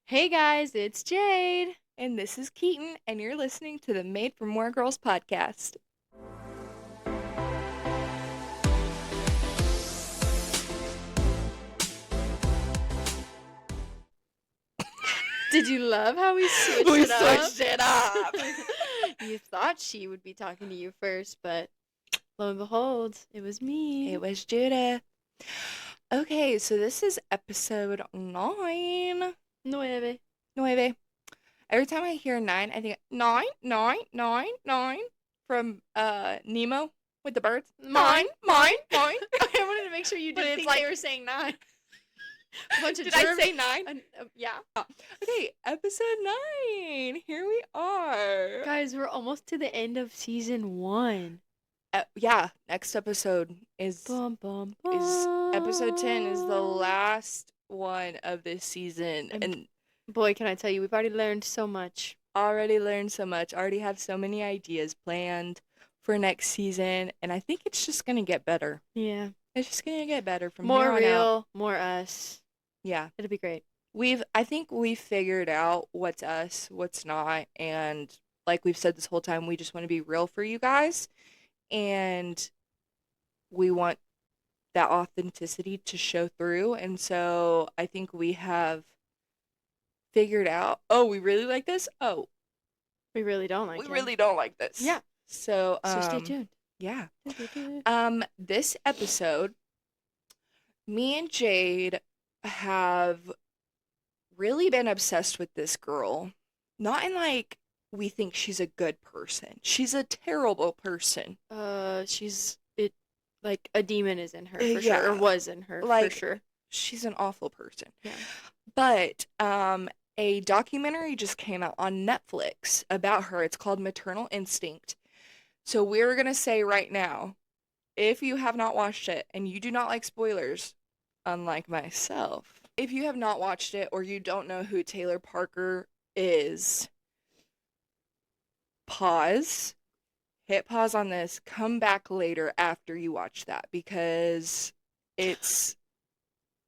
Hey guys, it's Jade. And this is Keaton, and you're listening to the Madeformoregirls podcast. Did you love how we switched We it up? switched it up. You thought she would be talking to you first, but lo and behold, it was me. It was Judah. Okay, so this is episode 9. Nueve. Every time I hear 9, I think 9, 9, 9, 9 from Nemo with the birds. Mine. Mine. I wanted to make sure you But didn't it's think like- they were saying 9. A bunch of Did I German- say 9? Yeah. Okay, episode 9. Here we are. Guys, we're almost to the end of season 1. Yeah, next episode is Bum, bum, episode 10 is the bum. last one of this season, and Boy, can I tell you, we've already learned so much. already learned so much, already have so many ideas planned for next season, and I think it's just gonna get better. Yeah. It's just gonna get better from More here on real, out. more us. Yeah, It'll be great. I think we've figured out what's us, what's not, and like we've said this whole time, we just want to be real for you guys, and we want that authenticity to show through, and so I think we have figured out, oh, we really like this. Oh, We really don't like we it. really don't like this. Yeah. So, So stay tuned. yeah. This episode, me and Jade have really been obsessed with this girl. Not in like we think she's a good person. She's a terrible person. She's it like a demon is in her for Yeah. sure, or was in her Like- for sure. She's an awful person. Yeah. But a documentary just came out on Netflix about her. It's called Maternal Instinct. So we're going to say right now, if you have not watched it and you do not like spoilers, unlike myself, if you have not watched it or you don't know who Taylor Parker is, pause, hit pause on this, come back later after you watch that because it's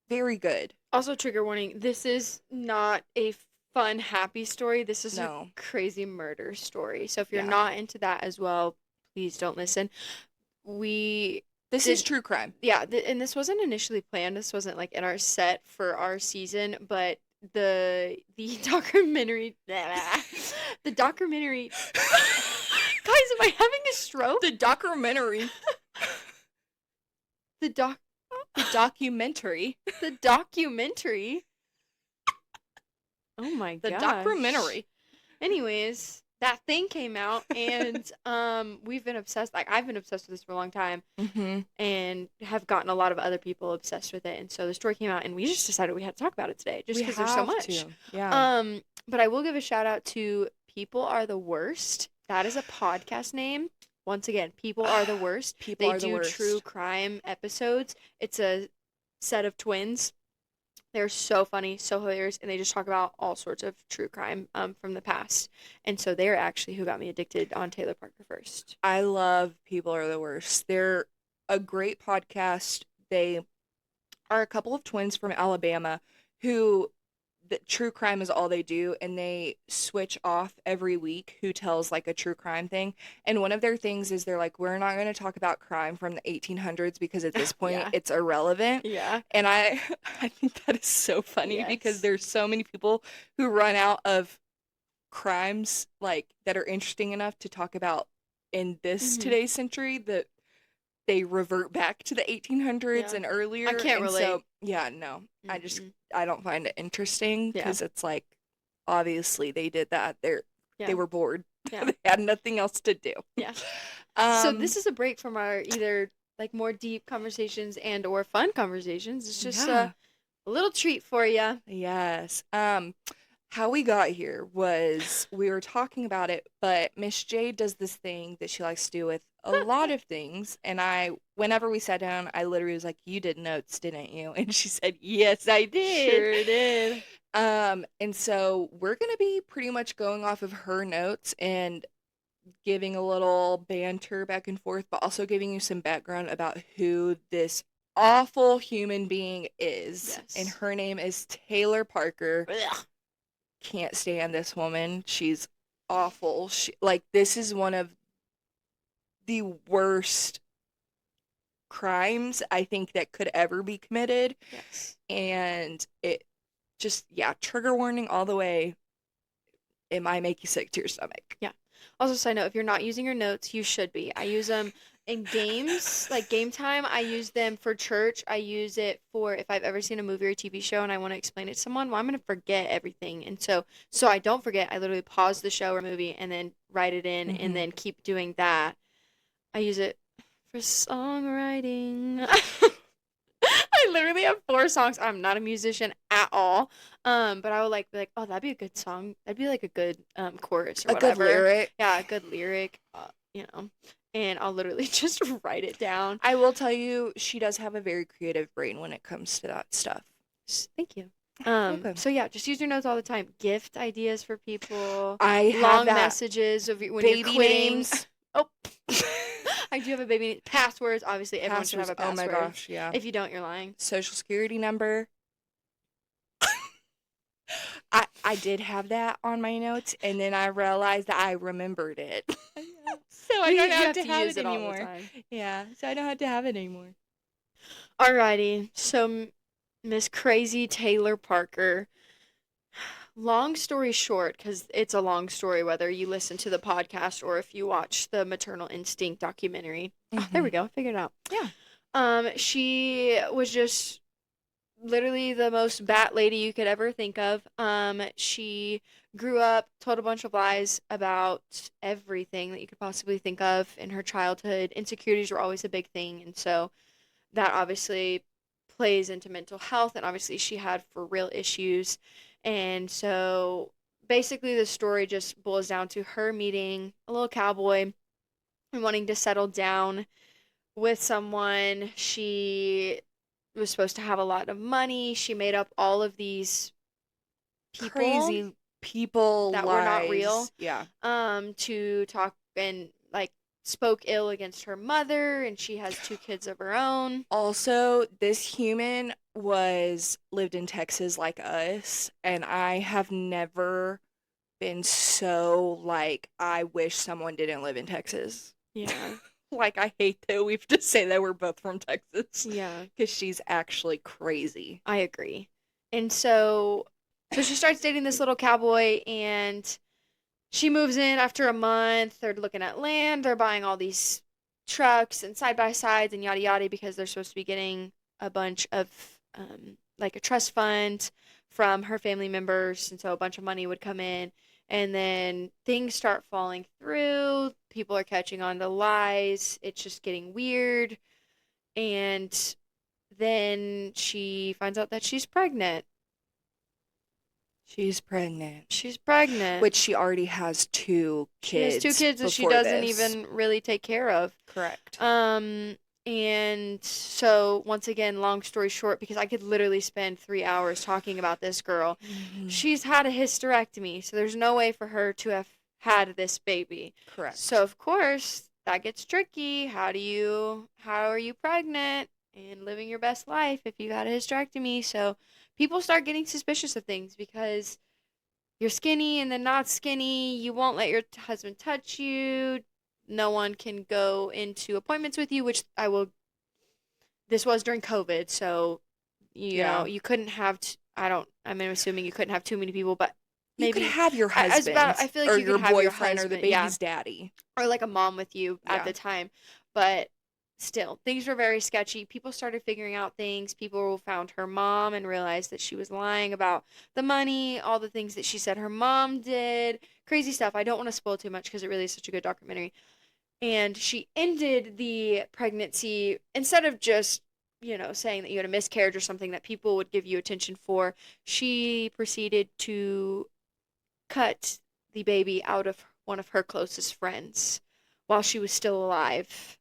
very good. Also, trigger warning: this is not a fun, happy story. This is No. a crazy murder story. So if you're Yeah. not into that as well, please don't listen. This is true crime. Yeah, and this wasn't initially planned. This wasn't like in our set for our season, but the documentary, the documentary. Guys, am I having a stroke? The documentary. The documentary. the documentary. Oh my The gosh. documentary. Anyways, that thing came out and we've been obsessed. Like I've been obsessed with this for a long time Mm-hmm. and have gotten a lot of other people obsessed with it. And so the story came out and we just decided we had to talk about it today just because there's so much. Yeah. But I will give a shout out to People Are the Worst. That is a podcast name. Once again, People Are the Worst. People They are the do worst. true crime episodes. It's a set of twins. They're so funny, so hilarious, and they just talk about all sorts of true crime from the past. And so they're actually who got me addicted on Taylor Parker first. I love People Are the Worst. They're a great podcast. They are a couple of twins from Alabama who the true crime is all they do, and they switch off every week who tells like a true crime thing. And one of their things is they're like, we're not going to talk about crime from the 1800s because at this point Yeah. it's irrelevant. Yeah. And I think that is so funny because Yes. there's so many people who run out of crimes like that are interesting enough to talk about in this Mhm. today's century that they revert back to the 1800s Yeah. and earlier. I can't and so, relate. yeah, no. Mm-mm. I don't find it interesting Yeah. because it's like obviously they did that. They Yeah. were bored. Yeah. They had nothing else to do. Yeah. So this is a break from our either like more deep conversations and or fun conversations. It's just Yeah. a little treat for you. Yes. How we got here was we were talking about it, but Miss Jade does this thing that she likes to do with a lot of things. And whenever we sat down, I literally was like, "You did notes, didn't you?" And she said, "Yes, I did." Sure did. And so we're gonna be pretty much going off of her notes and giving a little banter back and forth, but also giving you some background about who this awful human being is. Yes. And her name is Taylor Parker. Ugh. can't stand this woman. She's awful. Like, this is one of the worst crimes I think that could ever be committed. Yes. And it just, yeah, trigger warning all the way. It might make you sick to your stomach. Yeah. Also, side note, if you're not using your notes, you should be. I use them in games, like game time. I use them for church. I use it for if I've ever seen a movie or a TV show and I want to explain it to someone, well, I'm gonna forget everything. And so I don't forget, I literally pause the show or movie and then write it in and Hmm. then keep doing that. I use it for songwriting. I literally have 4 songs. I'm not a musician at all. But I would like be like, oh, that'd be a good song. That'd be like a good chorus or A good whatever. lyric. Yeah, a good lyric. You know. And I'll literally just write it down. I will tell you, she does have a very creative brain when it comes to that stuff. Thank you. Welcome. So yeah, just use your notes all the time. Gift ideas for people. I have Long that. messages of when you're Baby quitting. names. Oh, I do have a baby name. Passwords. Obviously, everyone should have Passwords. a Oh my password. gosh, yeah. If you don't, you're lying. Social security number. I did have that on my notes, and then I realized that I remembered it. So I don't have to have use it it all the anymore. time. Yeah, so I don't have to have it anymore. Alrighty, so Miss Crazy Taylor Parker. Long story short, because it's a long story whether you listen to the podcast or if you watch the Maternal Instinct documentary. Oh, there we Hmm. go. I figured it out. Yeah. She was just literally the most bat lady you could ever think of. She grew up, told a bunch of lies about everything that you could possibly think of in her childhood. Insecurities were always a big thing, and so that obviously plays into mental health, and obviously she had for real issues. And so basically the story just boils down to her meeting a little cowboy and wanting to settle down with someone. She was supposed to have a lot of money. She made up all of these people Crazy people, that were not real, lies. Yeah. to talk and like spoke ill against her mother, and she has 2 kids of her own. Also, this human was lived in Texas like us, and I have never been so like, I wish someone didn't live in Texas. Yeah. Like, I hate that we have to say that we're both from Texas Yeah, because she's actually crazy. I agree. And so she starts dating this little cowboy, and she moves in after a month. They're looking at land. They're buying all these trucks and side by sides and yada yada because they're supposed to be getting a bunch of like a trust fund from her family members, and so a bunch of money would come in. And then things start falling through. People are catching on to lies. It's just getting weird. And then she finds out that she's pregnant. She's pregnant, She's pregnant. which she already has two She has two kids kids that she before doesn't this. even really take care of. Correct. And so once again, long story short, because I could literally spend 3 hours talking about this girl, Mhm. she's had a hysterectomy, so there's no way for her to have had this baby. So Correct. of course that gets tricky. How are you pregnant and living your best life if you got a hysterectomy? So people start getting suspicious of things because you're skinny and then not skinny. You won't let your husband touch you. No one can go into appointments with you, which I will. This was during COVID, so Yeah. you couldn't have. I don't. I'm assuming you couldn't have too many people, but You could maybe have your husband I feel like or you could your have your boyfriend or the husband, yeah, baby's daddy. or like a mom with you at Yeah. the time. But still, things were very sketchy. People started figuring out things. People found her mom and realized that she was lying about the money, all the things that she said her mom did. Crazy stuff. I don't want to spoil too much because it really is such a good documentary. And she ended the pregnancy instead of just, saying that you had a miscarriage or something that people would give you attention for. She proceeded to cut the baby out of one of her closest friends while she was still alive,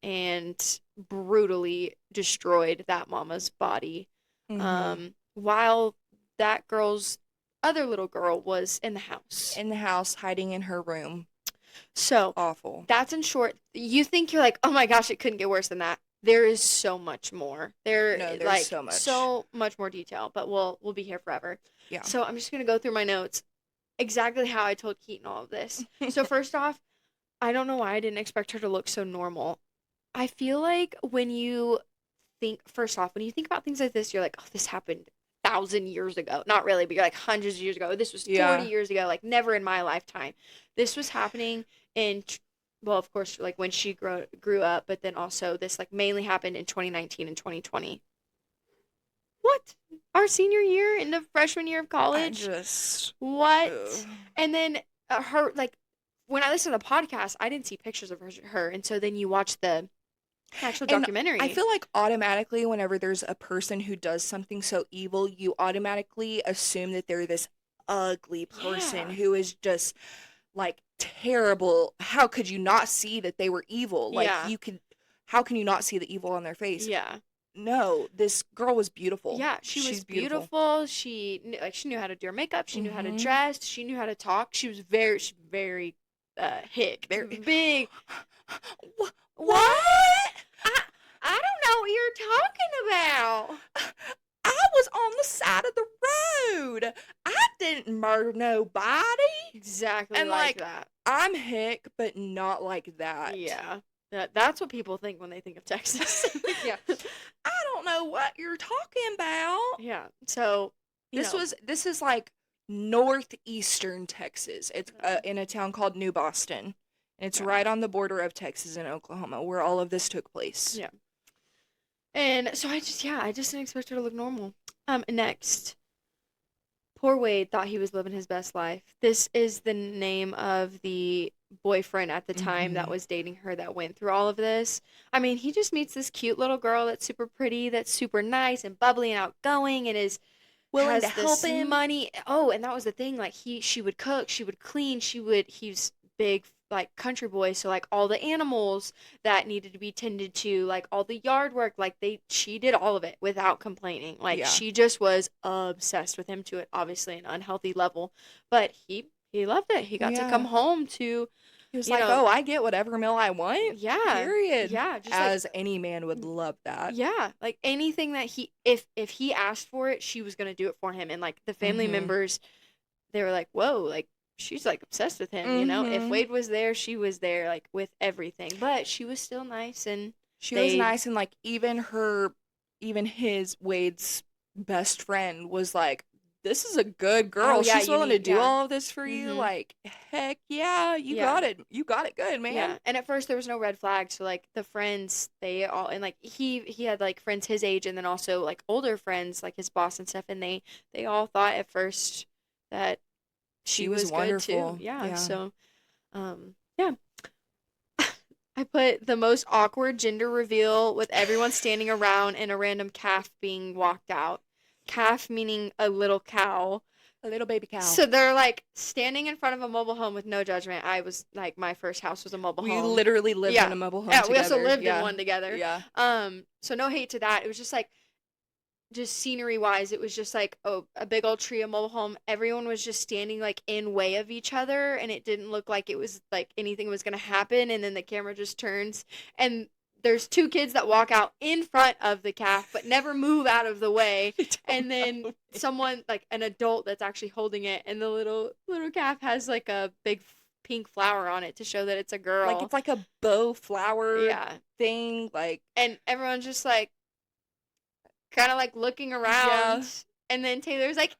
and brutally destroyed that mama's body, Mm-hmm. while that girl's other little girl was in the house. In the house, hiding in her room. So Awful. that's in short. You think you're like, oh my gosh, it couldn't get worse than that. there is so much more. There No, there's like so much. so much more detail, but we'll be here forever. Yeah. So I'm just gonna go through my notes exactly how I told Keaton all of this. So first off, I don't know why I didn't expect her to look so normal. I feel like when you think first off, when you think about things like this, you're like, oh, this happened 1,000 years ago. Not really, but you're like hundreds of years ago. This was 40 Yeah. years ago. Like never in my lifetime. This was happening in well, of course, like when she grew up, but then also this like mainly happened in 2019 and 2020. What? Our senior year in the freshman year of I college? just ugh. What? And then her like when I listened to the podcast, I didn't see pictures of her, and so then you watch the actual And I documentary. feel like automatically whenever there's a person who does something so evil, you automatically assume that they're this ugly person Yeah, who is just like terrible. How could you not see that they were evil? Like yeah, you could how can you not see the evil on their face? yeah. No, this girl was beautiful. Yeah, she was She's beautiful. beautiful. She knew how to do her makeup. She knew how to Mhm. dress. She knew how to talk. She very hick, Very big. What? I I don't know what you're talking about. I was on the side of the road. I didn't murder nobody. Exactly And like like that. I'm hick, but not like that. Yeah. That's what people think when they think of Texas. Yeah. I don't know what you're talking about. Yeah. So, you know, This is like northeastern Texas. It's in a town called New Boston. And it's yeah. right on the border of Texas and Oklahoma where all of this took place. Yeah. And so I just didn't expect her to look normal. Next, poor Wade thought he was living his best life. This is the name of the boyfriend at the time that Mhm. was dating her that went through all of this. I mean, he just meets this cute little girl that's super pretty, that's super nice and bubbly and outgoing and is Willing to has help this him. money. Oh, and that was the thing. Like she would cook, she would clean, he's big like country boy, so like all the animals that needed to be tended to, like all the yard work, like she did all of it without complaining. Like Yeah. she just was obsessed with him to it, obviously an unhealthy level, but he loved it. He got to come Yeah. home to, He was you like, know, "Oh, I get whatever meal I want." yeah, Period. yeah, just like As any man would love that. yeah, like anything that if he asked for it, she was gonna do it for him. And like the family Mhm. members, they were like, "Whoa, like she's like obsessed with him." You know, if Mhm. Wade was there, she was there, like with everything. But she was still nice, and She was they, nice and like even his Wade's best friend was like, "This is a good oh girl. yeah, She's you willing to need, do yeah, all of this for you." mhm, Like, heck yeah, you yeah. got it. You got it good, man. Yeah, and at first there was no red flags, so like the friends, they all and like he had like friends his age, and then also like older friends like his boss and stuff, and they all thought at first that She she was was good too. wonderful. Yeah, Yeah. so yeah. I put the most awkward gender reveal with everyone standing around and a random calf being walked out. Calf meaning a little cow. A little baby cow. So they're like standing in front of a mobile home with no judgment. I was like, my first house was a mobile We home. literally lived in Yeah. a mobile home Yeah, we also together. lived in Yeah. one together. Yeah. So no hate to that. It was just like just scenery wise, it was just like a big old tree, a mobile home. Everyone was just standing like in way of each other, and it didn't look like it was like anything was gonna happen. And then the camera just turns, and there's two kids that walk out in front of the calf, but never move out of the way. I don't And then know. someone like an adult that's actually holding it, and the little calf has like a big pink flower on it to show that it's a Like girl. it's like a bow flower Yeah, thing. Like, and everyone's just like kind of like looking yeah. around, and then Taylor's like,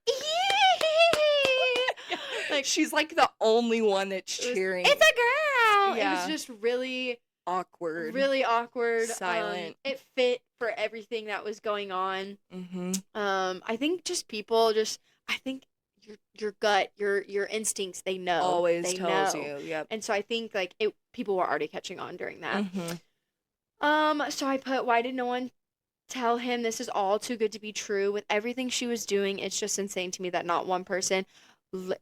Yeah. like She's like the only one that's it was, cheering. it's a girl. It was Yeah. just really, Awkward. really awkward. Silent. It fit for everything that was going on. Mm-hmm. I think just people just, I think your gut, your instincts, they know, Always they tells know, you. Yep. and so I think like people were already catching on during that. Mm-hmm. So I put, why did no one tell him this is all too good to be true? With everything she was doing, it's just insane to me that not one person,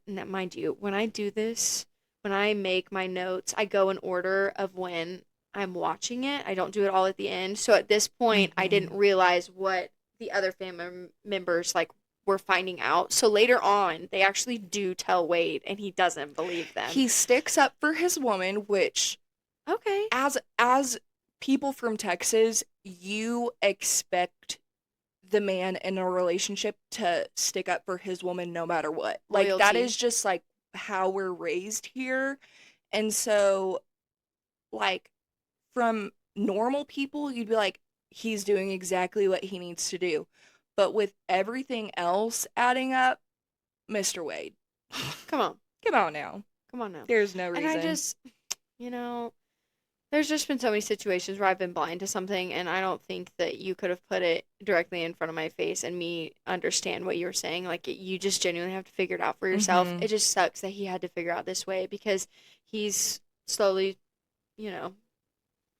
mind you, when I do this, when I make my notes, I go in order of when I'm watching it. I don't do it all at the end. So at this point, I Mm-hmm. didn't realize what the other family members like were finding out. So later on, they actually do tell Wade, and he doesn't believe them. He sticks up for his woman, which Okay. as people from Texas, you expect the man in a relationship to stick up for his woman no matter what. Like that Loyalty. is just like how we're raised here. And so like from normal people, you'd be like, he's doing exactly what he needs to do. But with everything else adding up, Mr. Wade, Come on. come on now. Come on now. There's no And I reason. just, you know, there's just been so many situations where I've been blind to something, and I don't think that you could have put it directly in front of my face and me understand what you were saying. Like, you just genuinely have to figure it out for yourself. Mm-hmm. It just sucks that he had to figure out this way because he's slowly, you know,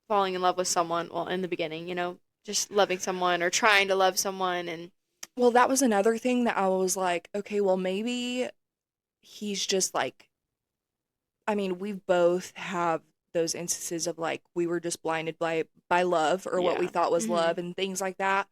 falling in love with someone. Well, in the beginning, just loving someone or trying to love someone. And Well, that was another thing that I was like, okay, well, maybe he's just like, I mean, we both have those instances of like we were just blinded by love or what we yeah. thought was Hmm. love and things like that.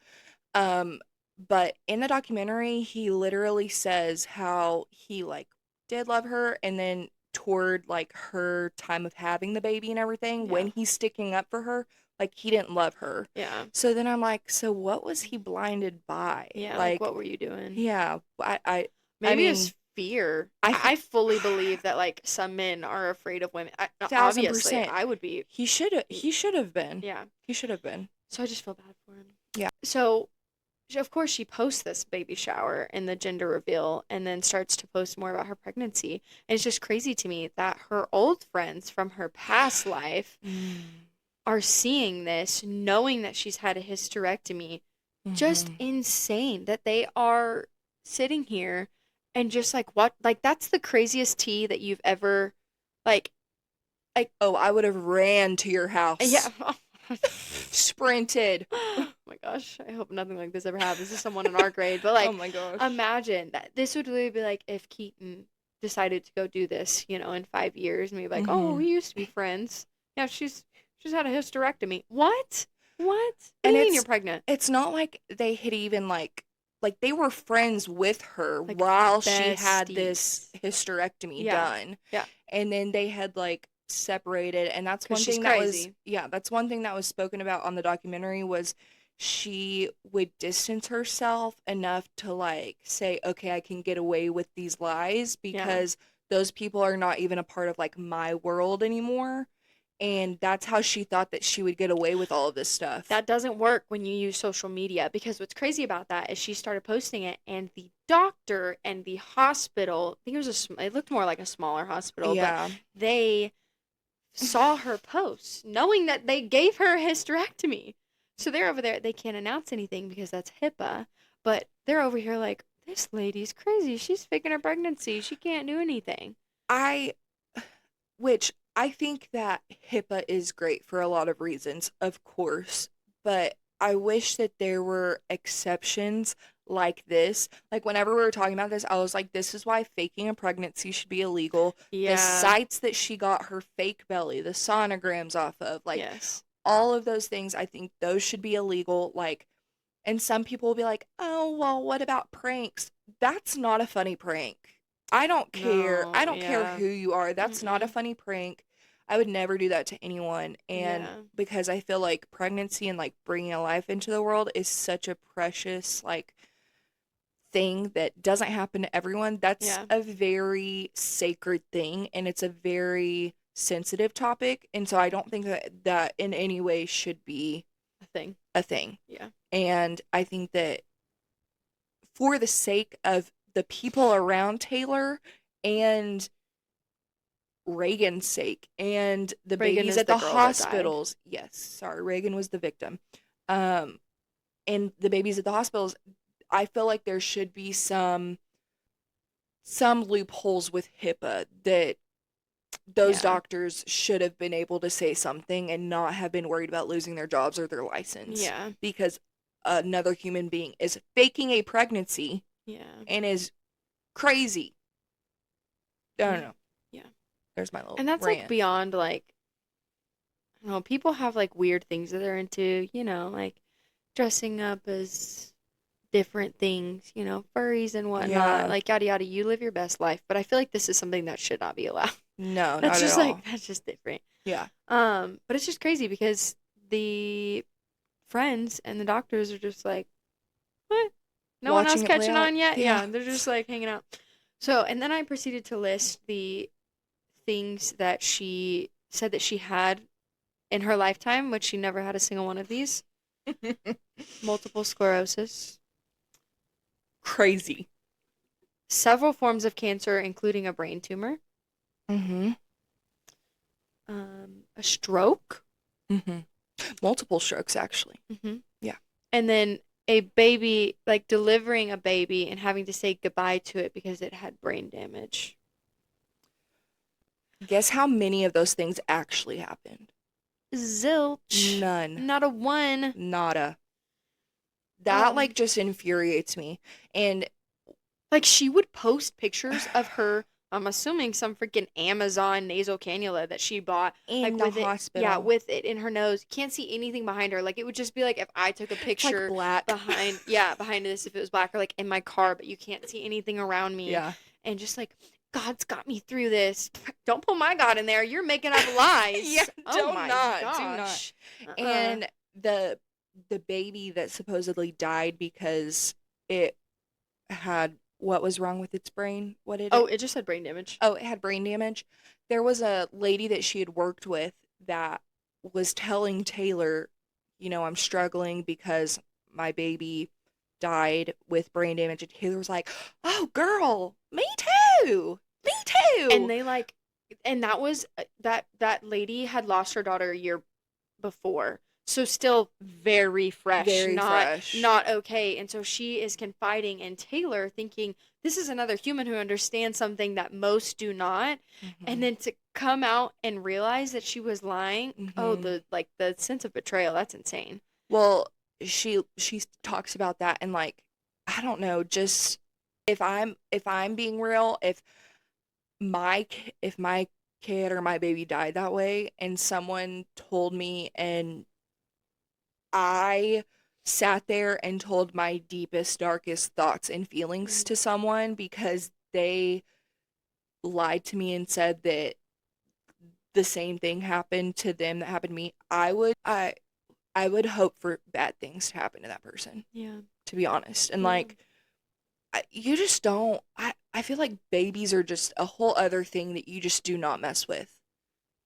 Um, but in the documentary, he literally says how he like did love her and then toward like her time of having the baby and everything, Yeah. when he's sticking up for her, like he didn't love her. Yeah. So then I'm like, so what was he blinded by? Yeah. Like, Like, what were you doing? yeah, I Maybe mean, it's fear. I I think fully believe that like some men are afraid of women. thousand Obviously, percent I would be. he should have been. Yeah. He should have been. So I just feel bad for him. Yeah. So, of course, she posts this baby shower and the gender reveal, and then starts to post more about her pregnancy. And it's just crazy to me that her old friends from her past life Mm. are seeing this, knowing that she's had a hysterectomy. Just Hmm. insane that they are sitting here and just like what, like that's the craziest tea that you've ever like like Oh, I would have ran to your yeah. house. Sprinted. Oh my gosh, I hope nothing like this ever happens to someone in our grade. But Oh like, my gosh. imagine that this would really be like if Keaton decided to go do this, in 5 years, and be like, "Oh, Hmm. we used to be friends. Yeah, she's had a hysterectomy. What? What? What do And you mean you're pregnant? it's not like they had even like they were friends with her Like while she had this besties? hysterectomy Yeah, done. yeah, And then they had like separated, and that's because one she's thing that was, crazy. yeah, that's one thing that was spoken about on the documentary was she would distance herself enough to like say, okay, I can get away with these lies Yeah." because those people are not even a part of like my world anymore. And that's how she thought that she would get away with all of this stuff. That doesn't work when you use social media because what's crazy about that is she started posting it and the doctor and the hospital, I think it looked more like a smaller hospital, but Yeah. they saw her posts knowing that they gave her a hysterectomy. So they're over there, they can't announce anything because that's HIPAA, but they're over here like, this lady's crazy. She's faking her pregnancy. She can't do anything. I which I think that HIPAA is great for a lot of reasons, of course, but I wish that there were exceptions like this. Like whenever we were talking about this, I was like, this is why faking a pregnancy should be illegal. The Yeah. sites that she got her fake belly, the sonograms off of, like Yes. all of those things, I think those should be illegal. Like, and some people will be like, oh, well, what about pranks? That's not a funny prank. I don't care. I No, don't care yeah. who you are. That's not a Mm-mm. funny prank. I would never do that to anyone. And Yeah. because I feel like pregnancy and like bringing a life into the world is such a precious, like, thing that doesn't happen to everyone. That's Yeah. a very sacred thing and it's a very sensitive topic. And so I don't think that in any way should be A thing. a thing. Yeah. And I think that for the sake of the people around Taylor and Reagan's sake and the Reagan babies is at the the girl that died. hospitals. Yes, sorry, Reagan was the victim. Um, and the babies at the hospitals, I feel like there should be some loopholes with HIPAA that those Yeah. doctors should have been able to say something and not have been worried about losing their jobs or their license Yeah. because another human being is faking a pregnancy Yeah. and is crazy. I don't Yeah. know. Yeah. There's my little And that's like rant. beyond like, I don't know, people have like weird things that they're into, like dressing up as different things, furries and whatnot, Yeah. like yada yada. You live your best life, but I feel like this is something that should not be allowed. No, That's not at just like all. that's just different. Yeah. But it's just crazy because the friends and the doctors are just like, what? No one else Watching it play catching out. on yet? Yeah. Yeah, they're just like hanging out. So, and then I proceeded to list the things that she said that she had in her lifetime, which she never had a single one of these. Multiple sclerosis, Crazy. several forms of cancer, including a brain tumor, Mm-hmm. a stroke, Mm-hmm. Multiple strokes, actually. hmm Yeah. and then a baby, like delivering a baby and having to say goodbye to it because it had brain damage. Guess how many of those things actually happened? Zilch. None. Not a one. Nada. That, Um, like, just infuriates me. And like she would post pictures of her, I'm assuming some freaking Amazon nasal cannula that she bought, in like the with it, yeah, hospital, with it in her nose. Can't see anything behind her. Like it would just be like if I took a it's like picture black. behind, yeah, behind this if it was black or like in my car, but you can't see anything around me. Yeah. And just like, God's got me through this. Don't put my God in there. You're making up lies. Yeah, Oh my do not. gosh. Uh-uh. And the baby that supposedly died because it had what was wrong with its brain? What did Oh, it? it just had brain damage. Oh, it had brain damage. There was a lady that she had worked with that was telling Taylor, I'm struggling because my baby died with brain damage. And Taylor was like, oh, girl, me too. Me And too. they like, and that was that lady had lost her daughter a year before, so still very fresh, Very not fresh. not okay. And so she is confiding in Taylor, thinking this is another human who understands something that most do not. And Mm-hmm. then to come out and realize that she was lying, oh, Mm-hmm. the sense of betrayal, that's insane. Well, she talks about that and like I don't know, just if I'm being real, if my kid or my baby died that way and someone told me and I sat there and told my deepest darkest thoughts and feelings Mm. to someone because they lied to me and said that the same thing happened to them that happened to me, I would hope for bad things to happen to that person, Yeah. to be honest. And Yeah. like you just don't I feel like babies are just a whole other thing that you just do not mess with.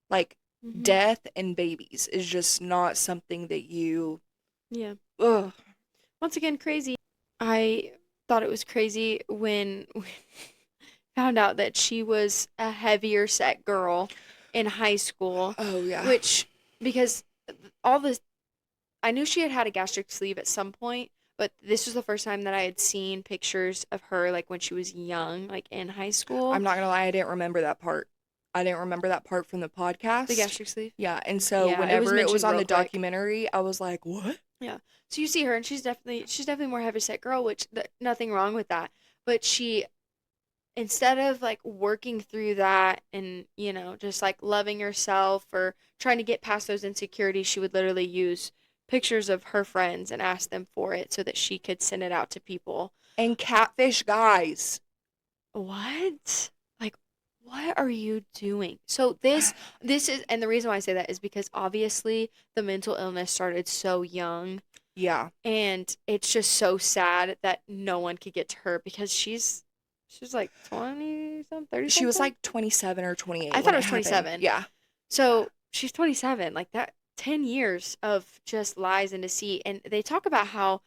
Like hmm death and babies is just not something that you Yeah. ugh. Once again, crazy. I thought it was crazy when we found out that she was a heavier set girl in high school, Oh yeah. which, because all this, I knew she had had a gastric sleeve at some point, but this was the first time that I had seen pictures of her like when she was young, like in high school. I'm not gonna lie, I didn't remember that part. I didn't remember that part from the The podcast. gastric sleeve. Yeah, and so Yeah, it was whenever it was mentioned on real the quick. documentary, I was like, "What?" Yeah. So you see her, and she's definitely more heavy set girl, which nothing wrong with that. But she, instead of like working through that and just like loving herself or trying to get past those insecurities, she would literally use pictures of her friends and ask them for it so that she could send it out to people. And catfish guys. What? Like, what are you doing? So this is, and the reason why I say that is because obviously the mental illness started so young, Yeah. and it's just so sad that no one could get to her because she's like 20 something, 30 She was something. like 27 or I 28 thought when it it was happened. 27. Yeah. So she's 27. Like that, 10 years of just lies and deceit. And they talk about how,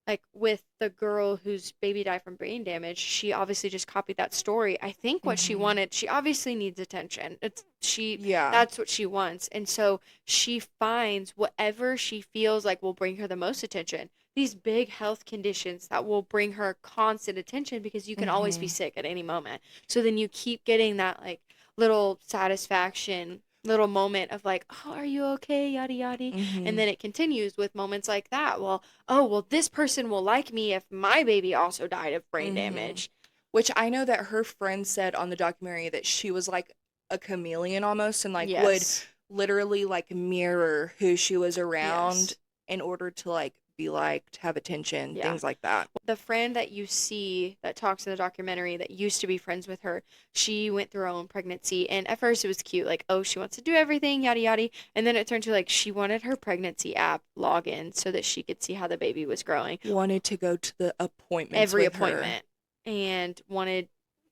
like, with the girl whose baby died from brain damage, she obviously just copied that story. I think what she Hmm. wanted, she obviously needs attention. Yeah. That's what she wants. And so she finds whatever she feels like will bring her the most attention. These big health conditions that will bring her constant attention because you can always be Hmm. sick at any moment. So then you keep getting that like little satisfaction, little moment of like, oh, are you okay? Yada yada. And Hmm. then it continues with moments like that. Well, oh, well, this person will like me if my baby also died of brain Hmm. damage. Which I know that her friend said on the documentary that she was like a chameleon almost and like would Yes. literally like mirror who she was around Yes. in order to like be liked, have attention, Yeah. things like that. The friend that you see that talks in the documentary that used to be friends with her, she went through her own pregnancy. And at first it was cute, like, oh, she wants to do everything, yada yada. And then it turned to like she wanted her pregnancy app login so that she could see how the baby was growing. Wanted to go to the appointments Every with her. appointment. And wanted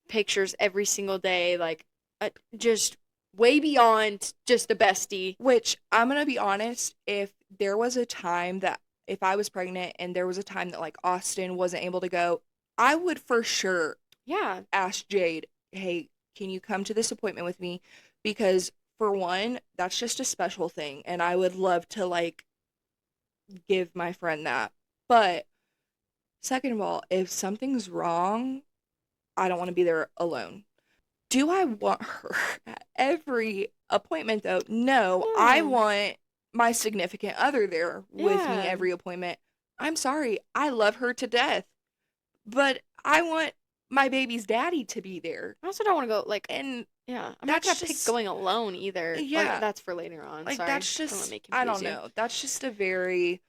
pictures every single day, like just way beyond just a bestie. Which I'm gonna be honest, if there was a time that if I was pregnant and there was a time that like Austin wasn't able to go, I would for sure Yeah. ask Jade, hey, can you come to this appointment with me? Because for one, that's just a special thing, and I would love to like give my friend that. But second of all, if something's wrong, I don't want to be there alone. Do I want her at every appointment though? No, I No. want my significant other there with me Yeah. every appointment. I'm sorry, I love her to death, but I want my baby's daddy to be there. I also don't want to go like, And yeah, I'm not gonna that's pick just, going alone either. Like yeah, that's for later on. like Sorry, that's I don't want to just, make I confuse don't you. know. That's just a very,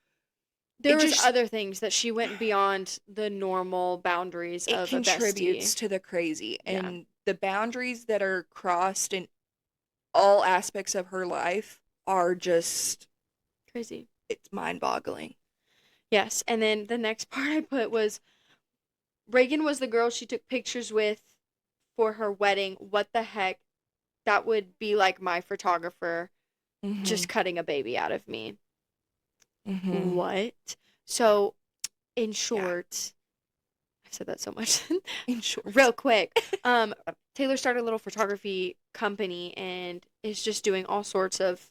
There it was just, other things that she went beyond the normal boundaries it of a bestie. contributes to the crazy. Yeah, And the boundaries that are crossed in all aspects of her life are just, crazy. it's mind boggling. Yes, and then the next part I put was Reagan was the girl she took pictures with for her wedding. What the heck? That would be like my photographer Mm-hmm. just cutting a baby out of me. Mm-hmm. What? So, in Yeah. short, I've said that so much. In short. Real quick, Taylor started a little photography company and is just doing all sorts of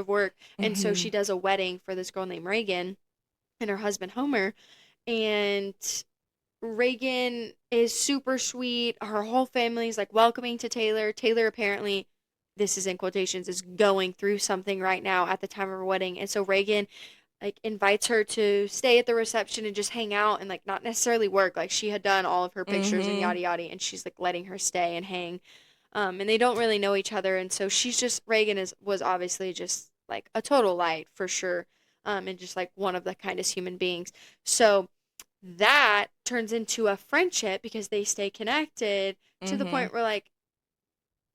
work. And so Mm-hmm. she does a wedding for this girl named Reagan and her husband Homer. And Reagan is super sweet. Her whole family is like welcoming to Taylor. Taylor apparently, this is in quotations, is going through something right now at the time of her wedding. And so Reagan like invites her to stay at the reception and just hang out and like not necessarily work. Like she had done all of her pictures and Mm-hmm. yada yada, and she's like letting her stay and hang. And they don't really know each other, and so she's just Reagan is was obviously just like a total light for sure, and just like one of the kindest human beings. So that turns into a friendship because they stay connected to the Mm-hmm. point where like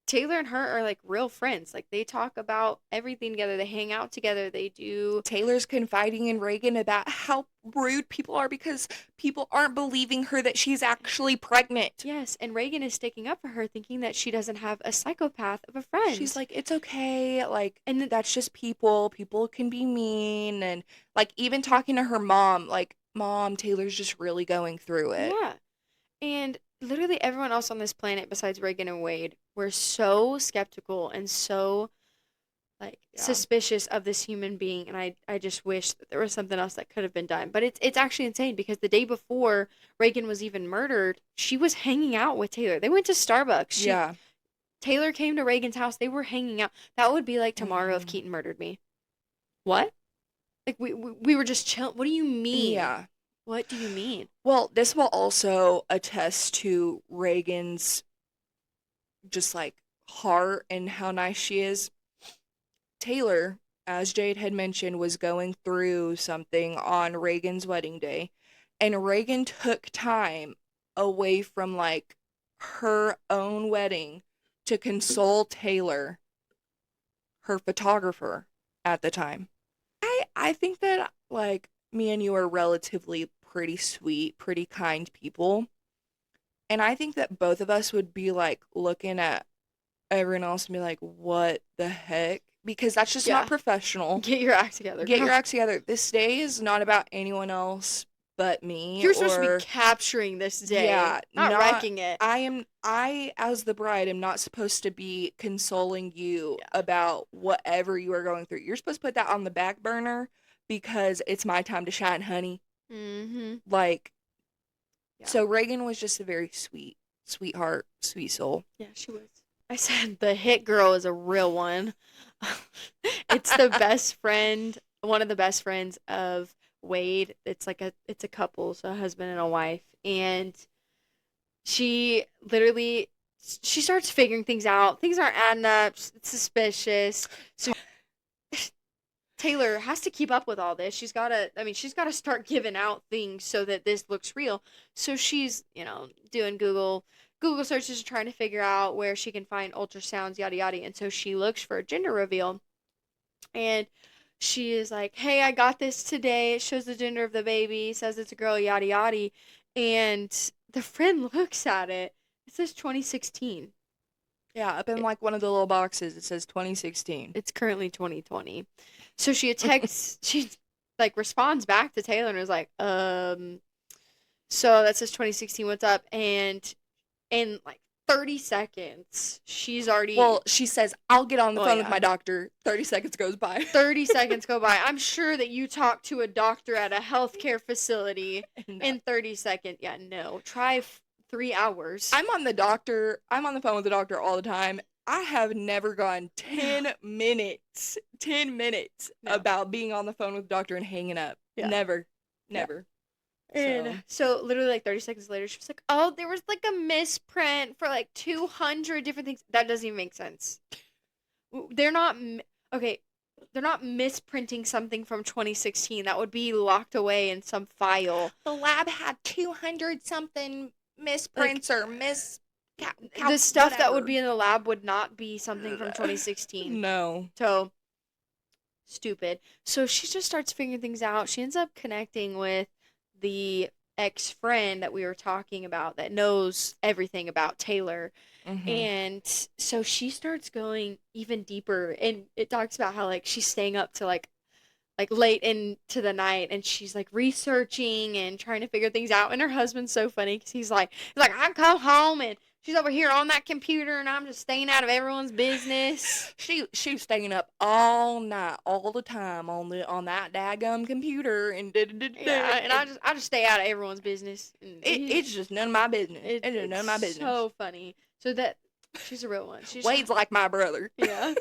Taylor and her are like real friends. Like they talk about everything together. They hang out together. They do. Taylor's confiding in Reagan about how rude people are because people aren't believing her that she's actually pregnant. Yes, and Reagan is sticking up for her, thinking that she doesn't have a psychopath of a She's friend. like, it's okay. Like, And then, that's just people. People can be mean. And, like, even talking to her mom, like, Mom, Taylor's just really going through it. yeah, and literally everyone else on this planet besides Reagan and Wade were so skeptical and so like Yeah. suspicious of this human being, and I just wish that there was something else that could have been done. But it's actually insane because the day before Reagan was even murdered, she was hanging out with Taylor. They went to Starbucks. She Yeah. Taylor came to Reagan's house. They were hanging out. That would be like tomorrow if Mm-hmm. Keaton murdered me. What? Like we were just chill. What do you mean? Yeah. What do you mean? Well, this will also attest to Reagan's just like heart and how nice she is. Taylor, as Jade had mentioned, was going through something on Reagan's wedding day, and Reagan took time away from like her own wedding to console Taylor, her photographer at the time. I think that like me and you are relatively pretty sweet, pretty kind people. And I think that both of us would be like looking at everyone else and be like, what the heck? Because that's just not Yeah, professional. get your act together, Get your girl. act together. This day is not about anyone else but me You're supposed to be or capturing this day, yeah, not not wrecking it. I as the bride am not supposed to be consoling you Yeah. about whatever you are going through. You're supposed to put that on the back burner because it's my time to shine, honey. Mm-hmm. Like Yeah. so Reagan was just a very sweetheart, sweet soul. Yeah, she was. I said the hit girl is a real one. It's the best friend, one of the best friends of Wade. It's a couple, so a husband and a wife, and she literally she starts figuring things out. Things aren't adding up. It's suspicious. So Taylor has to keep up with all this. She's got to start giving out things so that this looks real. So she's, doing Google searches trying to figure out where she can find ultrasounds, yada yada. And so she looks for a gender reveal, and she is like, "Hey, I got this today. It shows the gender of the baby, says it's a girl, yada yada." And the friend looks at it. It says 2016. Yeah, up in like one of the little boxes, it says 2016. It's currently 2020. So she like responds back to Taylor and is like, so that says 2016, what's up? And in like 30 seconds, she's already, Well, she says, I'll get on the phone with yeah. my doctor. 30 seconds goes by. 30 seconds go by. I'm sure that you talked to a doctor at a healthcare facility in 30 seconds. Yeah, no. Try 3 hours. I'm on the phone with the doctor all the time. I have never gone 10 minutes No. about being on the phone with the doctor and hanging up. Yeah. Never. Yeah. And so literally like 30 seconds later, she was like, "Oh, there was like a misprint for like 200 different things." That doesn't even make sense. They're not okay. They're not misprinting something from 2016 that would be locked away in some file. The lab had 200 something misprints or the stuff that would be in the lab would not be something from 2016. No. So stupid. So she just starts figuring things out. She ends up connecting with the ex-friend that we were talking about that knows everything about Taylor. Mm-hmm. And so she starts going even deeper, and it talks about how like she's staying up to like late into the night, and she's like researching and trying to figure things out. And her husband's so funny because he's like I come home and she's over here on that computer, and I'm just staying out of everyone's business. She's staying up all night, all the time on that daggum computer, and yeah, and I just stay out of everyone's business. And it's just none of my business. It's just none of my business. So funny. So that she's a real one. Wade's like my brother. Yeah.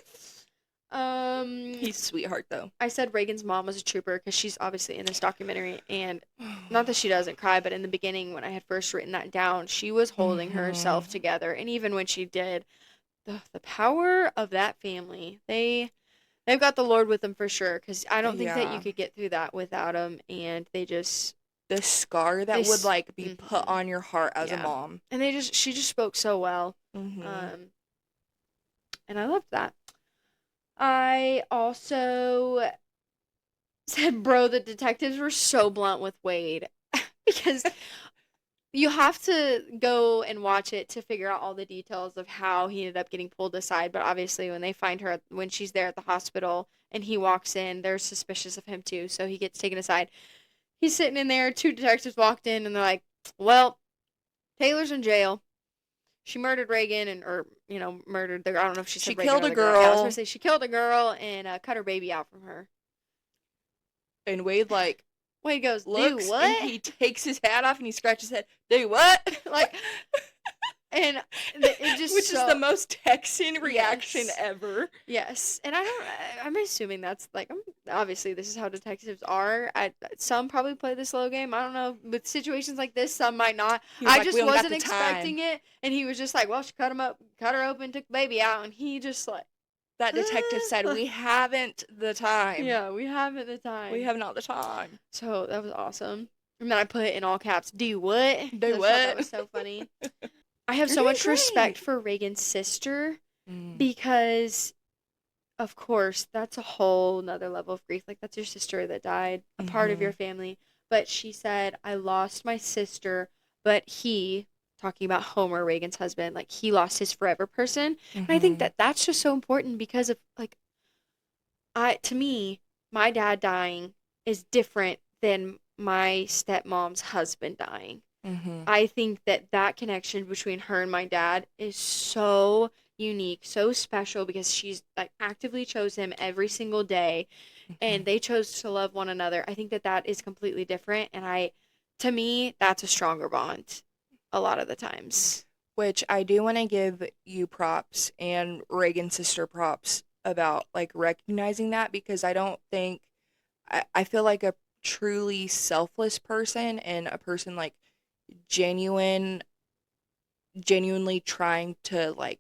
He's a sweetheart though. I said Reagan's mom was a trooper because she's obviously in this documentary, and not that she doesn't cry, but in the beginning when I had first written that down, she was holding herself together, and even when she did, the power of that family, they've got the Lord with them for sure, because I don't think that you could get through that without them, and they just the scar that would like be put on your heart as a mom, and she just spoke so well, and I loved that. I also said, bro, the detectives were so blunt with Wade because you have to go and watch it to figure out all the details of how he ended up getting pulled aside. But obviously, when they find her, when she's there at the hospital and he walks in, they're suspicious of him too. So he gets taken aside. He's sitting in there. 2 detectives walked in and they're like, well, Taylor's in jail. She murdered Reagan murdered the girl. I don't know if she said Reagan killed or a the girl. Yeah, I was going to say she killed a girl and cut her baby out from her. And Wade goes, looks, do what? And he takes his hat off and he scratches his head. Do what? And it just which is the most Texan reaction ever. Yes, and I'm assuming that's like obviously this is how detectives are. Some probably play the slow game. I don't know, with situations like this, some might not. I just wasn't expecting it, and he was just like, "Well, she cut her open, took the baby out," and he just like. That detective said, "We haven't the time." Yeah, we haven't the time. We have not the time. So that was awesome. And then I put in all caps, "Do what?" Do what? That was so funny. I have so much respect for Reagan's sister because, of course, that's a whole nother level of grief. Like, that's your sister that died, a part of your family. But she said, I lost my sister, but he, talking about Homer, Reagan's husband, like, he lost his forever person. And I think that that's just so important because of, like, to me, my dad dying is different than my stepmom's husband dying. I think that connection between her and my dad is so unique, so special because she's like actively chose him every single day and they chose to love one another. I think that is completely different, and to me, that's a stronger bond a lot of the times. Which I do want to give you props and Reagan's sister props about like recognizing that, because I feel like a truly selfless person and a person like genuinely trying to like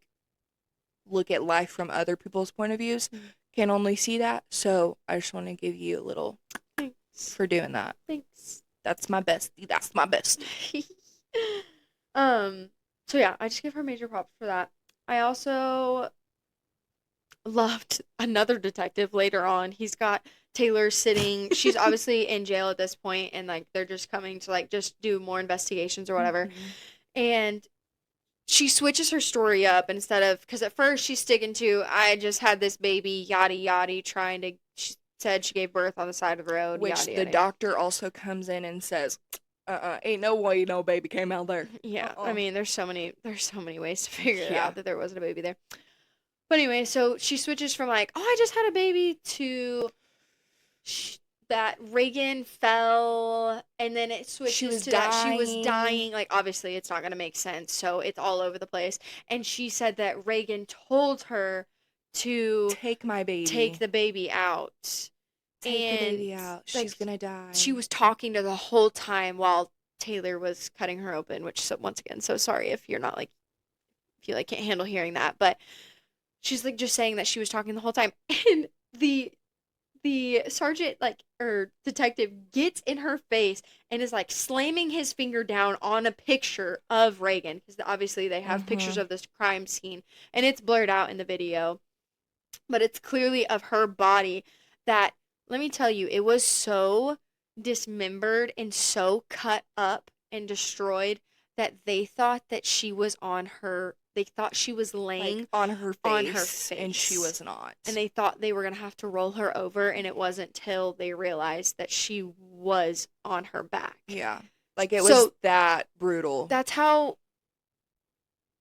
look at life from other people's point of views can only see that. So I just want to give you a little Thanks. for doing that. Thanks. That's my bestie. That's my bestie. um, so yeah, I just give her major props for that. I also loved another detective later on. He's got Taylor sitting. She's obviously in jail at this point, and like they're just coming to like just do more investigations or whatever. Mhm. And she switches her story up instead of because at first she's sticking to I just had this baby, yada yada, trying to. She said she gave birth on the side of the road, Which yada the yada. doctor also comes in and says, ain't no way no baby came out there. Yeah, I Uh-uh. mean, there's so many ways to figure it Yeah. out that there wasn't a baby there. But anyway, so she switches from like, oh, I just had a baby to sh- that Reagan fell, and then it She switches was to that she was dying. dying. Like, obviously, it's not going to make sense. So it's all over the place. And she said that Reagan told her to Take my take baby. the baby out. Take the And baby out. like, She's gonna she die. was talking to the whole time while Taylor was cutting her open, which, so, once again, so sorry if you're not like, if you like can't handle hearing that. But she's like just saying that she was talking the whole time. And the sergeant like or detective gets in her face and is like slamming his finger down on a picture of Reagan because obviously they have pictures Mm-hmm. of this crime scene and it's blurred out in the video, but it's clearly of her body that, let me tell you, it was so dismembered and so cut up and destroyed that they thought that she was on her, they thought she was Like laying on her on her face, and she face, was not. and they thought they were going to have to roll her over, and it wasn't till they realized that she was on her back. Yeah. Like it was So that brutal. that's how,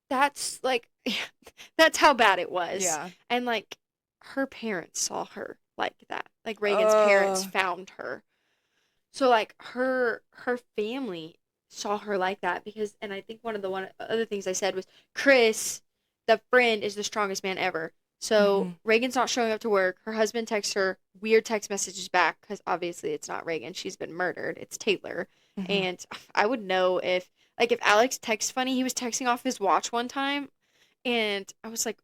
that's like that's how bad it was. Yeah. And like her parents saw her like that. Like Reagan's parents Uh, found her. So like her family saw her like that because, and I think one of the one other things I said was Chris, the friend, is the strongest man ever. So mhm. Reagan's not showing up to work. Her husband texts her weird text messages back because obviously it's not Reagan. She's been murdered. It's Taylor. Mhm. And I would know if like if Alex texts funny, he was texting off his watch one time, and I was like,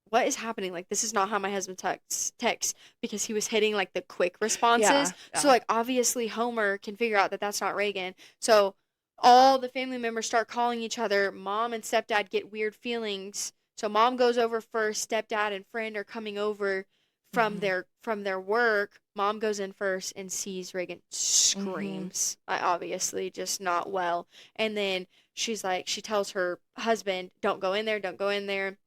what is happening? Like, this is not how my husband texts because he was hitting like the quick responses. Yeah. So Yeah. like obviously Homer can figure out that that's not Reagan. So all the family members start calling each other. Mom and stepdad get weird feelings. So mom goes over first. Stepdad and friend are coming over from Mhm. their work. Mom goes in first and sees Reagan, Mhm. screams. Obviously just not well. And then she's like, she tells her husband, "Don't go in there. Don't go in there."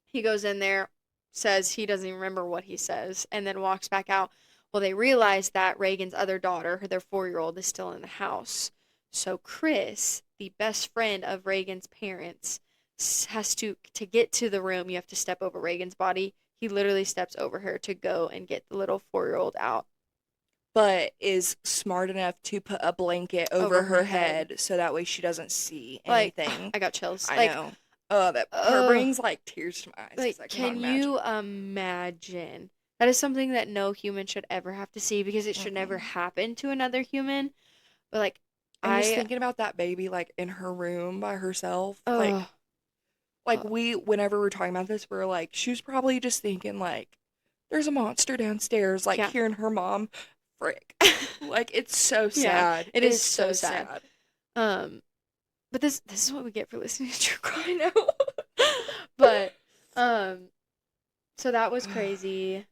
He goes in there, says he doesn't even remember what he says, and then walks back out. Well, they realize that Reagan's other daughter, their 4 year old, is still in the house. So Chris, the best friend of Reagan's parents, has to get to the room. You have to step over Reagan's body. He literally steps over her to go and get the little 4 year old out But is smart enough to put a blanket over over her her head. head so that way she doesn't see Like, anything. I got chills. I know. Oh, that part Uh, brings like tears to my eyes because like, I cannot can imagine. you imagine? That is something that no human should ever have to see because it should never Mm-mm. happen to another human. But like, And just I, thinking about that baby like in her room by herself, oh, like we whenever we're talking about this, we're like, she was probably just thinking like, there's a monster downstairs, like yeah, hearing her mom, frick. Like it's so yeah, sad. it is It's so so sad. sad. Um, but this is what we get for listening to true I crime. know. But um, so that was crazy.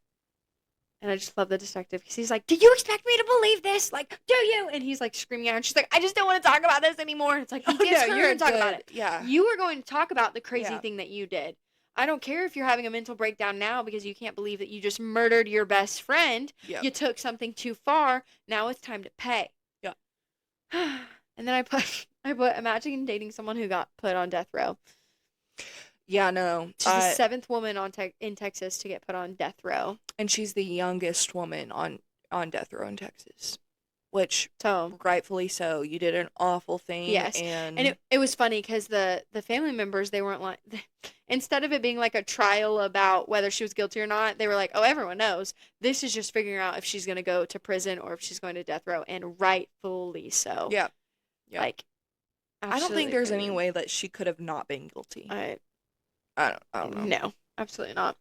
And I just love the detective because he's like, "Do you expect me to believe this? Like, do you?" And he's like screaming at her. And she's like, "I just don't want to talk about this anymore." And it's like, he Oh gets no, her you're to talk about good. it. Yeah. You are going to talk about the crazy Yeah. thing that you did. I don't care if you're having a mental breakdown now because you can't believe that you just murdered your best friend. Yep. You took something too far. Now it's time to pay. Yep. And then I put imagine dating someone who got put on death row. Yeah, no. She's the seventh woman in Texas to get put on death row. And she's the youngest woman on death row in Texas, which So rightfully so. You did an awful thing, yes, and and it was funny because the family members, they weren't like, instead of it being like a trial about whether she was guilty or not, they were like, oh, everyone knows. This is just figuring out if she's gonna go to prison or if she's going to death row, and rightfully so. yeah, yeah. Like, I don't think absolutely there's any crazy. way that she could have not been guilty. I I don't know. No, absolutely not.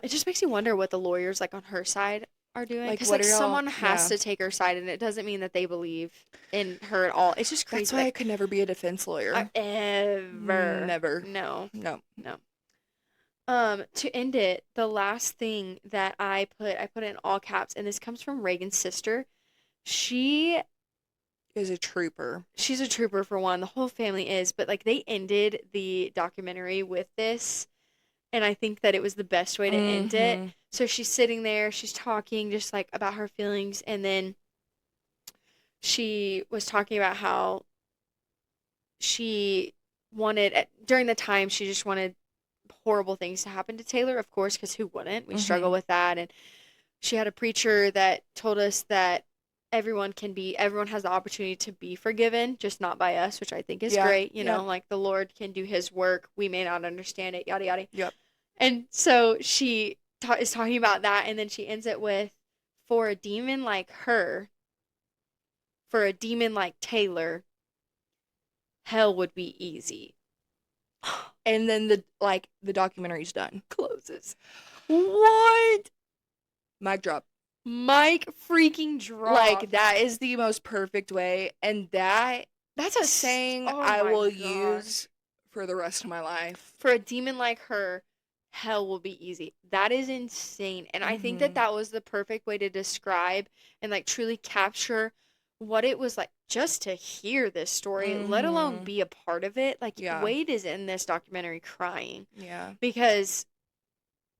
It just makes you wonder what the lawyers like on her side are doing, Like, because what like are y'all? someone has Yeah. to take her side, and it doesn't mean that they believe in her at all. It's just That's crazy. why I Like, could never be a defense lawyer. ever, Never. no, No. no. To end it, the last thing that I put it in all caps, and this comes from Reagan's sister. She Is a trooper. she's a trooper for one. The whole family is, but like they ended the documentary with this, and I think that it was the best way to end it. Mm-hmm. So she's sitting there, she's talking just like about her feelings, and then she was talking about how she wanted during the time she just wanted horrible things to happen to Taylor, of course, because who wouldn't? We struggle Mm-hmm. with that. And she had a preacher that told us that everyone has the opportunity to be forgiven, just not by us, which I think is Yeah. great. Yep. Like the Lord can do his work. We may not understand it, yada yada. Yep. And so she is talking about that, and then she ends it with, for a demon like her, for a demon like Taylor, hell would be easy. And then the documentary's done. Closes. What? Mic drop. Mike freaking drop. Like, that is the most perfect way, and that That's a saying oh I my will gosh. use for the rest of my life. For a demon like her, hell will be easy. That is insane. And I think that Mm-hmm. that was the perfect way to describe and like truly capture what it was like just to hear this story, let alone Mm-hmm. be a part of it. Like Yeah. Wade is in this documentary crying Yeah. because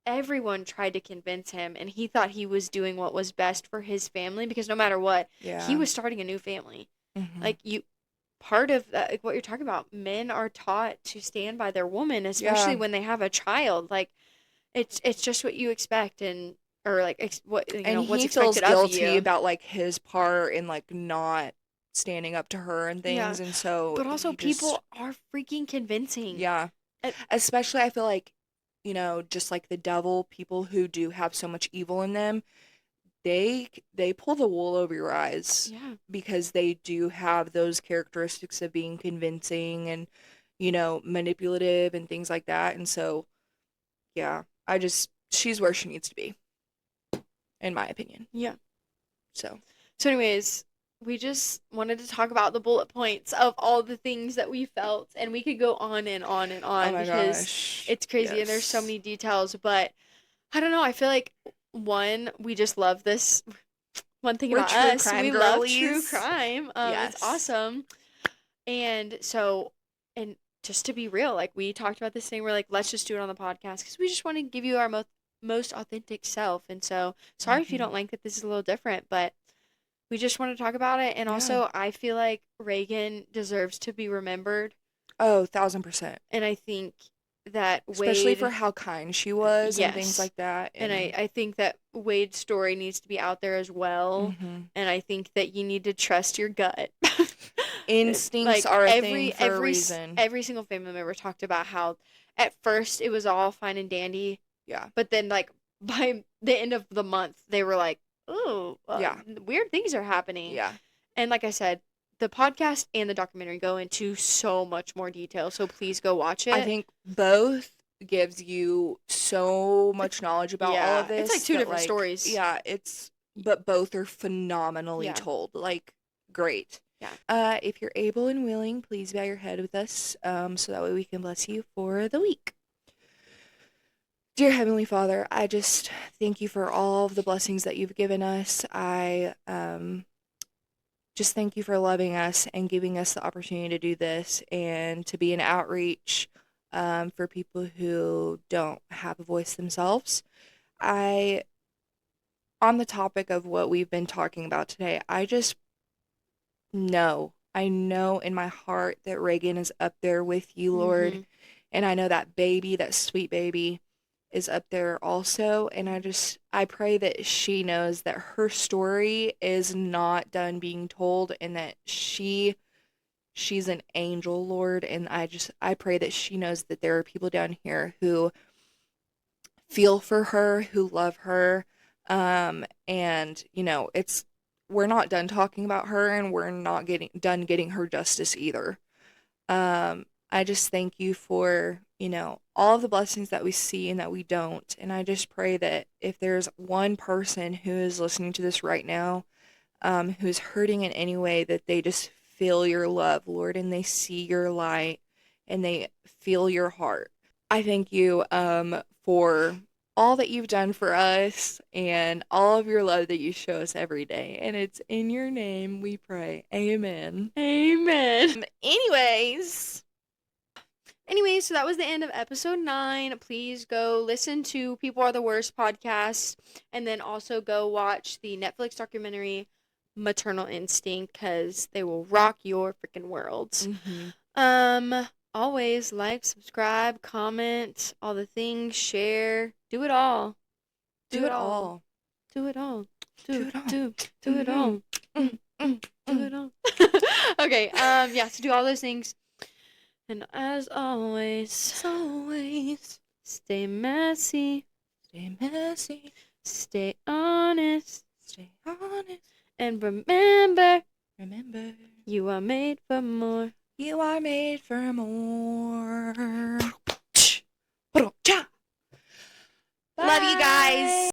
everyone tried to convince him, and he thought he was doing what was best for his family, because no matter what, he Yeah. was starting a new family. Mm-hmm. Like you part of that, like what you're talking about, men are taught to stand by their woman, especially Yeah. when they have a child. Like it's just what you expect, and or like what And what's he feels expected of guilty you. about like his part in like not standing up to her and Yeah, things, and so but also he just people are freaking convincing. yeah. Uh, Especially I feel like, just like the devil, people who do have so much evil in them, they pull the wool over your eyes yeah, because they do have those characteristics of being convincing and manipulative and things like that. And so yeah, she's where she needs to be, in my opinion. yeah. So So, anyways, we just wanted to talk about the bullet points of all the things that we felt, and we could go on and on and oh on my because gosh, it's crazy and there's so yes. many details. But I don't know. I feel like one, we just love this. One thing We're about true us, crime we love true girlies. crime. It's Yes. awesome. And so, and just to be real, like we talked about this thing, we're like, let's just do it on the podcast because we just want to give you our most authentic self. And so, sorry if you Hmm. don't like that this is a little different, but we just want to talk about it. And Yeah. also, I feel like Reagan deserves to be remembered. Oh, 1,000%. And I think that Especially for Wade, how kind she was and things yes. like that. And And I think that Wade's story needs to be out there as well. hmm And I think that you need to trust your gut. instincts Like are a thing for a reason. every single family member talked about how at first it was all fine and dandy, Yeah. but then like by the end of the month they were like, oh, Yeah. weird things are happening. Yeah. And like I said, the podcast and the documentary go into so much more detail. So please go watch I it. think both gives you so much knowledge about all of Yeah, it's like this two that different like stories. yeah, but both are phenomenally Yeah, told. Like great. yeah. If you're able and willing, please bow your head with us, so that way we can bless you for the week. Dear Heavenly Father, I just thank you for all of the blessings that you've given us. I just thank you for loving us and giving us the opportunity to do this and to be an outreach for people who don't have a voice themselves. I, on the topic of what we've been talking about today, I know in my heart that Reagan is up there with you, Lord. Mhm. And I know that baby, that sweet baby, is up there also. And I pray that she knows that her story is not done being told and that she's an angel, Lord. And I pray that she knows that there are people down here who feel for her, who love her. And we're not done talking about her and we're not getting done getting her justice either. Um, I just thank you for, all of the blessings that we see and that we don't. And I just pray that if there's one person who is listening to this right now, who's hurting in any way, that they just feel your love, Lord, and they see your light and they feel your heart. I thank you for all that you've done for us and all of your love that you show us every day. And it's in your name we pray. Amen. Amen. Anyways. Anyway, so that was the end of episode 9. Please go listen to People Are the Worst podcast, and then also go watch the Netflix documentary Maternal Instinct, because they will rock your freaking worlds. Always like, subscribe, comment, all the things, share, do it all. Do it all. Do it all. Do it all. Do it all. Do it all. Okay, yeah, so do all those things. And as always, stay messy, stay honest, and remember, you are made for more. You are made for more. Love you guys.